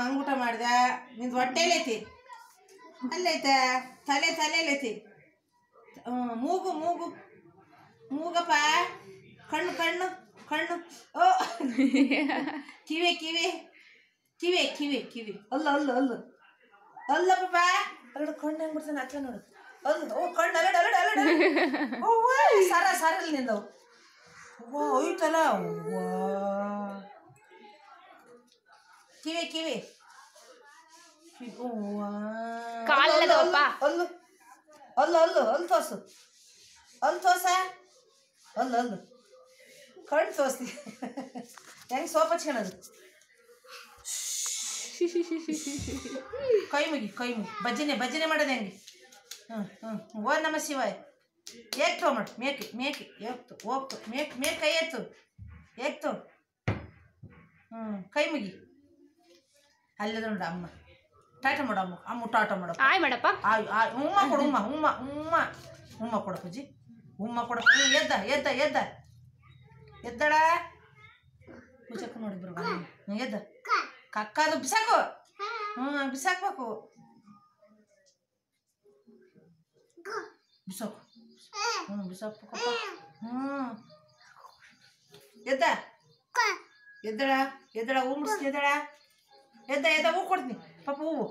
ಹಂಗೆ ಊಟ ಮಾಡ್ದೆ. ನಿಂದು ಹೊಟ್ಟೆಲೈತಿ, ಅಲ್ಲೈತೆ ತಲೆಲೈತಿ. ಮೂಗು ಮೂಗು ಮೂಗಪ್ಪ, ಕಣ್ಣು ಕಣ್ಣು ಕಣ್ಣು, ಓ ಕಿವಿ ಕಿವಿ ಕಿವಿ ಕಿವಿ ಕಿವಿ, ಅಲ್ಲ ಅಲ್ಲ ಅಲ್ಲ ಅಲ್ಲ ಪಾಪ, ಅಲ್ಲಡು ಕಣ್ಣು ಹೆಂಗೆ ಬಿಡ್ತಾನೆ ಹತ್ರ ನೋಡು. ಅಲ್ಲ, ಓ ಕಣ್ಣು ಅಲ್ಲಡ ಅಲ್ಲಡ ಅಲ್ಲಡ, ಓ ಸರ ಸರಲ್ಲಿ ನಿಂದವು. ಓ ಹೋಯ್ತಲ್ಲ. ಕಿವಿ ಕಿವಿ ಅಲ್ಲು ಅಲ್ಲು ಅಲ್ಲು ಅಲ್ಲಿ ತೋರ್ಸು, ಅಲ್ಲಿ ತೋರ್ಸ, ಅಲ್ಲು ಅಲ್ಲು ಕಣ್ಣು ತೋರಿಸ್ತಿ. ಹೆಂಗೆ ಸೋಪ್ ಹಚ್ಕೊಳೋದು. ಕೈ ಮುಗಿ ಭಜನೆ ಮಾಡೋದು ಹೆಂಗೆ. ಓ ನಮ ಶಿವಾಯ. ಏಕ್ ತೊಗೊಂಡು ಮೇಕೆ ಮೇಕೆ ಏಕ್ತು ಹೋಗ್ತು ಮೇಕೆ ಕೈ ಎತ್ತು ಏಕ್ತು. ಕೈ ಮುಗಿ. ಅಲ್ಲದ ನೋಡು ಅಮ್ಮ ಟಾಟ ಮಾಡು. ಅಮ್ಮ ಟಾಟ ಮಾಡಪ್ಪ. ಆಯ್ ಮಾಡಪ್ಪ. ಉಮ್ಮ ಕೊಡು. ಉಮ್ಮ ಕೊಡ ಪೂಜಿ. ಉಮ್ಮ ಕೊಡ. ಎದ್ದ ಎದ್ದಳ ಪೂಜಕ್ಕೆ ನೋಡಿದ್ರು. ಎದ್ದ ಕಕ್ಕದು ಬಿಸಾಕು. ಬಿಸಾಕ್ಬೇಕು. ಬಿಸಾಕು. ಬಿಸಾಕ್ಬೇಕಪ್ಪ. ಎದ್ದಳ ಹೂ ಮುಡಿಸ್ತೀನಿ. ಎದ್ದ ಹೂ ಕೊಡ್ತೀನಿ ಪಾಪ. ಹೂವು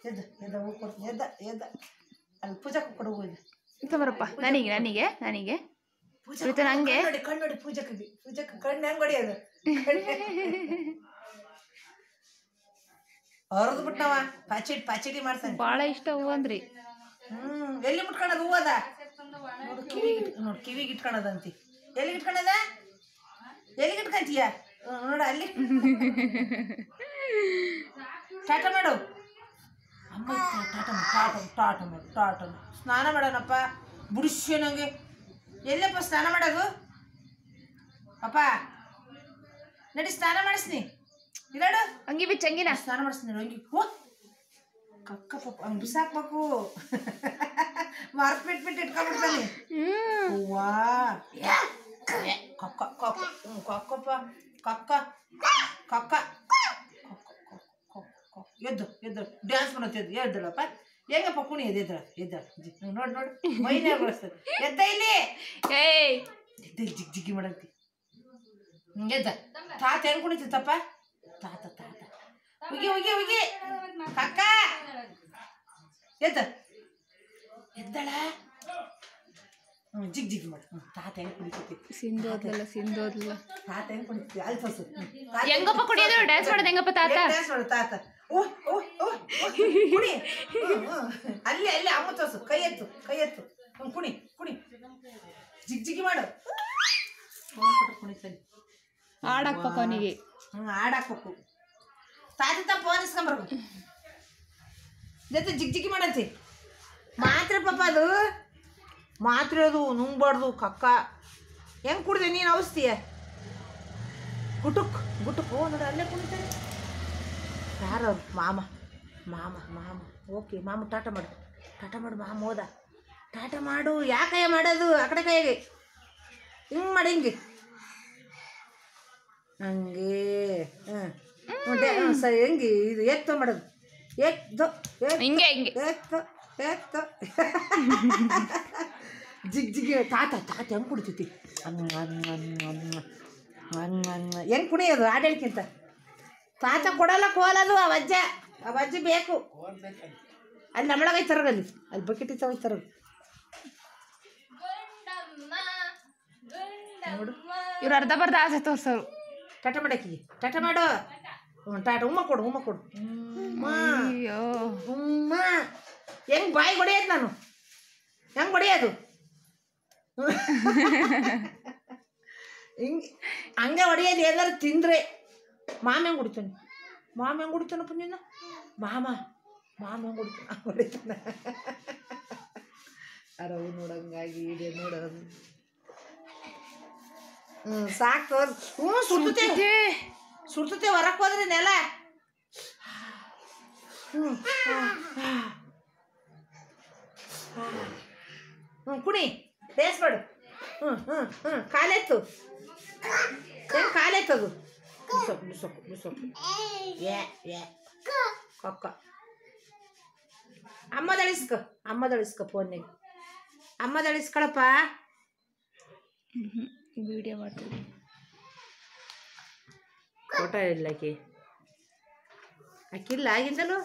ಎದ್ದ ಹೂ ಕೊಡ್ತೀನಿ. ಎದ್ದ ಅಲ್ಲಿ ಪೂಜಕ್ಕೆ ಕೊಡು. ಹೂ ಬರಪ್ಪ. ನನಗೆ ನಂಗೆ ಕಣ್ಣು ನೋಡಿ. ಪೂಜಕ್ಕೆ ಕಣ್ಣು ಹೆಂಗೆ ಹೊಡಿಯೋದು. ಹೊರದು ಬಿಟ್ಟವ ಪಾಚಿಡಿ ಮಾಡ್ತಾನೆ. ಭಾಳ ಇಷ್ಟ ಹೂವು ಅಂದ್ರಿ. ಎಲ್ಲಿ ಮುಟ್ಕೊಳೋದು ಹೂವದ ನೋಡು. ಕಿವಿಗೆ ಇಟ್ಕೊಳೋದಂತಿ. ಎಲ್ಲಿಗೆ ಇಟ್ಕೊಳದ. ಎಲ್ಲಿಗೆ ಇಟ್ಕೊಂತೀಯ ನೋಡ ಅಲ್ಲಿ. ಟಾಟ ಮಾಡು ಅಮ್ಮ. ಟಾಟ ಮಾಡು. ಸ್ನಾನ ಮಾಡೋಣಪ್ಪ. ಬುಡಿಸ್ಯ ನಂಗೆ. ಎಲ್ಲಪ್ಪ ಸ್ನಾನ ಮಾಡೋದು ಅಪ್ಪ. ನಡಿ ಸ್ನಾನ ಮಾಡಿಸ್ನಿ. ಇರಾಡು ಅಂಗಿ ಬಿಚ್ಚ. ಅಂಗಿನ ಸ್ನಾನ ಮಾಡಿಸ್ತೀನಿ. ಅಂಗಿ ಹೋ ಕಕ್ಕ ಪಪ್ಪ ಹಂಗೆ ಬಿಸಾಕ್ಬೇಕು. ಮಾರ್ಕ್ಬಿಟ್ಟು ಇಟ್ಕೊಂಡ್ಬಿಡ್ತಾನೆ. ಹೂವಾ ಕಕ್ಕ ಕಕ್ಕ ಕಕ್ಕಪ್ಪ ಕಕ್ಕ ಕಕ್ಕ ಎದ್ದು ಡ್ಯಾನ್ಸ್ ಮಾಡೋದು. ಎದ್ದಳಪ್ಪ. ಹೆಂಗಪ್ಪ ಕುಣಿ ಎದ್ದ ನೋಡು ಮೈನೇ ಬಳಸ್ತದೆ. ಎದ್ದ ಇಲ್ಲಿ ಜಿಗ್ಗಿ ಮಾಡಂತಿ. ಎದ್ದ ತಾತ ಹೆಂಗೆ ಕುಣಿತಪ್ಪ. ತಾತ ಉಗಿ ಕಕ್ಕ ಎದ್ದಳ. ಜಿಗ್ಗಿ ಮಾಡು. ತಾತ ಹೆಂಗೆ ಕುಣಿತೈತಿ. ಸಿಂಧೋದ್ಲ ತಾತ ಹೆಂಗೆ ಕುಣಿತೈತಿ. ಅಲ್ಲಿ ತೋರ್ಸು. ಹೆಂಗಪ್ಪ ಕುಡಿಯೋದು. ಡ್ಯಾನ್ಸ್ ಮಾಡೋದು ಹೆಂಗಪ್ಪ ತಾತ. ಡ್ಯಾನ್ಸ್ ಮಾಡು ತಾತ. ಓ ಕುಣಿ. ಅಲ್ಲಿ ಅಮ್ಮ ತೋರ್ಸು. ಕೈ ಎತ್ತು ಕುಣಿ ಜಿಗ್ಗಿ ಮಾಡು. ಕುಣಿತಾನೆ. ಹಾಡಾಕ್ಬೇಕು ಅವನಿಗೆ. ಹಾಡಾಕ್ಬೇಕು. ತಾತ ಫೋನ್ ಇಸ್ಕೊಂಬರ್ಬೇಕು. ಜೊತೆ ಜಿಗ್ಗಿ ಮಾಡಂತಿ. ಮಾತ್ರೆ ಪಾಪ ಅದು. ಮಾತ್ರೆ ಅದು ನುಂಗ್ಬಾರ್ದು. ಕಕ್ಕ ಹೆಂಗೆ ಕುಡ್ದೆ ನೀನು ಔಷಧಿಯ. ಗುಟುಕ್ ಓ ನೋಡು ಅಲ್ಲೇ ಕುಣಿತಾರೆ. ಯಾರು ಮಾಮ. ಓಕೆ ಮಾಮ ಟಾಟ ಮಾಡು. ಮಾಮ ಹೋದ. ಟಾಟ ಮಾಡು. ಯಾಕಯ್ಯ ಮಾಡೋದು ಆ ಕಡೆ ಕೈಯಾಗೆ. ಹಿಂಗೆ ಮಾಡಿ ಹಿಂಗೆ ಸರಿ. ಹೆಂಗೆ ಇದು ಎತ್ತು ಮಾಡೋದು. ಹಿಂಗೆ ಜಿಗ್ಗಿ. ತಾತ ಹೆಂಗೆ ಕುಡಿತೈತಿ. ಹೆಂಗೆ ಕುಣಿಯೋದು ಆಡಳಿಕ್ಕಿಂತ. ತಾತ ಕೊಡಲ್ಲ ಕೋಲದು. ಆ ಅಜ್ಜ ಬೇಕು. ಅಲ್ಲಿ ನಮ್ಮಳಗೈ ತರಗಲ್ಲಿ ಅಲ್ಲಿ ಬಕೆಟ್ ಇತ್ತು ತರಗ ನೋಡು. ಇವ್ರು ಅರ್ಧ ಬರ್ಧ ಆಸೆ ತೋರ್ಸೋರು. ಟಾಟ ಮಾಡಕ್ಕಿ. ಟಾಟ ಮಾಡು. ಟಾಟ. ಉಮ್ಮ ಕೊಡು. ಉಮ್ಮ ಹೆಂಗೆ ಬಾಯಿ ಹೊಡೆಯೋದು ನಾನು. ಹೆಂಗೆ ಹೊಡೆಯೋದು. ಹಂಗೆ ಹೊಡೆಯೋದು. ಎಲ್ಲರೂ ತಿಂದರೆ ಮಾಮ ಹೆಂಗೆ ಹೊಡಿತಾನಪ್ಪ ನಿನ್ನ. ಮಾಮ ಹೆಂಗೆ ಹೊಡಿತಾನೆ. ಅರವು ನೋಡಂಗಾಗಿ ಇದೆ ನೋಡೋದು. ಸಾಕು ತೋರ್. ಸುಡ್ತತೆ ಹೊರಕ್ಕೆ ಹೋದ್ರೆ ನೆಲ. ಕುಣಿ. ಡ್ಯಾನ್ಸ್ ಮಾಡು. ಕಾಲೆತ್ತು. ಹೆಂಗೆ ಕಾಲೆತ್ತದು. ಬಿಡ್ಸೋಕು ಬಿಡ್ಸೋಕು ಬಿಡ್ಸೋಕು ಏ ಕೊಕ್ಕ ಅಮ್ಮದಳಿಸ್ಕೊ ಫೋನಿಗೆ ಅಮ್ಮದಳಿಸ್ಕೊಳಪ್ಪ ವಿಡಿಯೋ ಮಾಡ್ತೀವಿ ಫೋಟೋ ಇಲ್ಲ ಆಕಿಲ್ಲ ಆಗಿಂದಲೂ